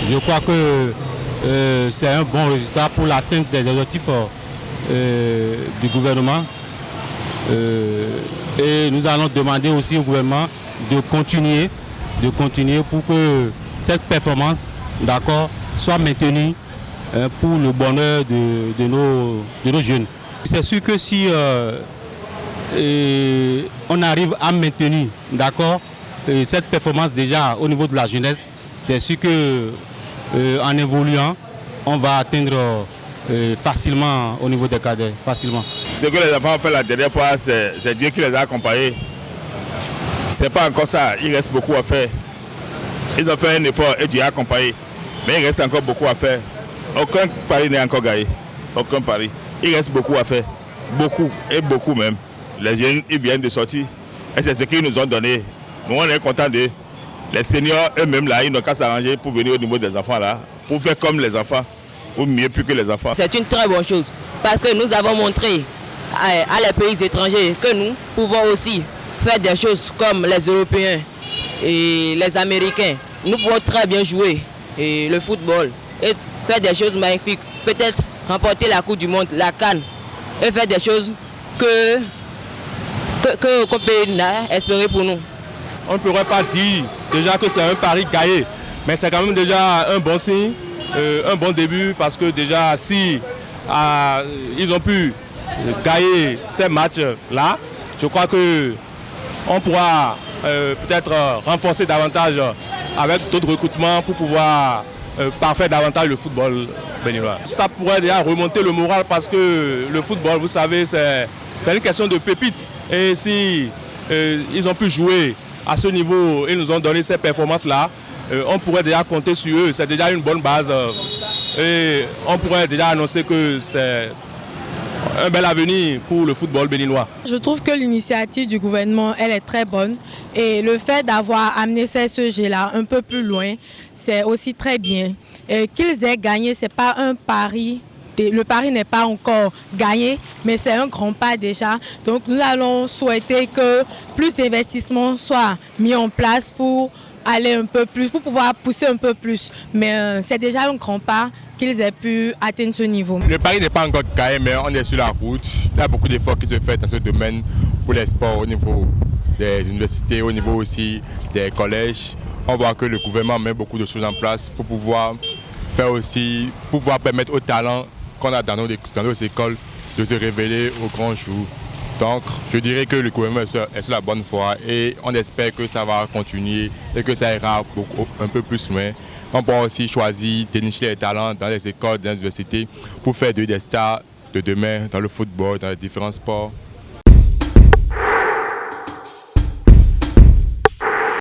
Je crois que c'est un bon résultat pour l'atteinte des objectifs du gouvernement. Et nous allons demander aussi au gouvernement de continuer pour que cette performance, d'accord, soit maintenue pour le bonheur de nos jeunes. C'est sûr que si on arrive à maintenir, d'accord, cette performance déjà au niveau de la jeunesse, c'est sûr que en évoluant, on va atteindre facilement au niveau des cadets, facilement. Ce que les enfants ont fait la dernière fois, c'est Dieu qui les a accompagnés. C'est pas encore ça, il reste beaucoup à faire. Ils ont fait un effort et Dieu a accompagné. Mais il reste encore beaucoup à faire. Aucun pari n'est encore gagné. Aucun pari. Il reste beaucoup à faire. Beaucoup, et beaucoup même. Les jeunes, ils viennent de sortir. Et c'est ce qu'ils nous ont donné. Nous, on est contents d'eux. Les seniors eux-mêmes, là, ils n'ont qu'à s'arranger pour venir au niveau des enfants, là. Pour faire comme les enfants. Ou mieux plus que les enfants. C'est une très bonne chose. Parce que nous avons montré à les pays étrangers que nous pouvons aussi faire des choses comme les Européens et les Américains. Nous pouvons très bien jouer le football et faire des choses magnifiques. Peut-être remporter la Coupe du Monde, la CAN, et faire des choses qu'on peut espérer pour nous. On ne pourrait pas dire déjà que c'est un pari gagné, mais c'est quand même déjà un bon signe, un bon début, parce que déjà si ils ont pu gagner ces matchs-là, je crois qu'on pourra peut-être renforcer davantage avec d'autres recrutements pour pouvoir parfaire davantage le football béninois. Ça pourrait déjà remonter le moral parce que le football, vous savez, c'est une question de pépites. Et si ils ont pu jouer à ce niveau et nous ont donné ces performances-là, on pourrait déjà compter sur eux. C'est déjà une bonne base. Et on pourrait déjà annoncer que c'est un bel avenir pour le football béninois. Je trouve que l'initiative du gouvernement, elle est très bonne. Et le fait d'avoir amené ces sujets-là un peu plus loin, c'est aussi très bien. Qu'ils aient gagné, ce n'est pas un pari. Le pari n'est pas encore gagné, mais c'est un grand pas déjà. Donc nous allons souhaiter que plus d'investissements soient mis en place pour aller un peu plus, pour pouvoir pousser un peu plus. Mais c'est déjà un grand pas qu'ils aient pu atteindre ce niveau. Le pari n'est pas encore gagné, mais on est sur la route. Il y a beaucoup d'efforts qui se font dans ce domaine pour les sports au niveau des universités, au niveau aussi des collèges. On voit que le gouvernement met beaucoup de choses en place pour pouvoir faire aussi, pour pouvoir permettre aux talents qu'on a dans nos écoles de se révéler au grand jour. Donc, je dirais que le gouvernement est sur la bonne voie et on espère que ça va continuer et que ça ira un peu plus loin. On pourra aussi choisir, dénicher les talents dans les écoles, dans les universités pour faire des stars de demain dans le football, dans les différents sports.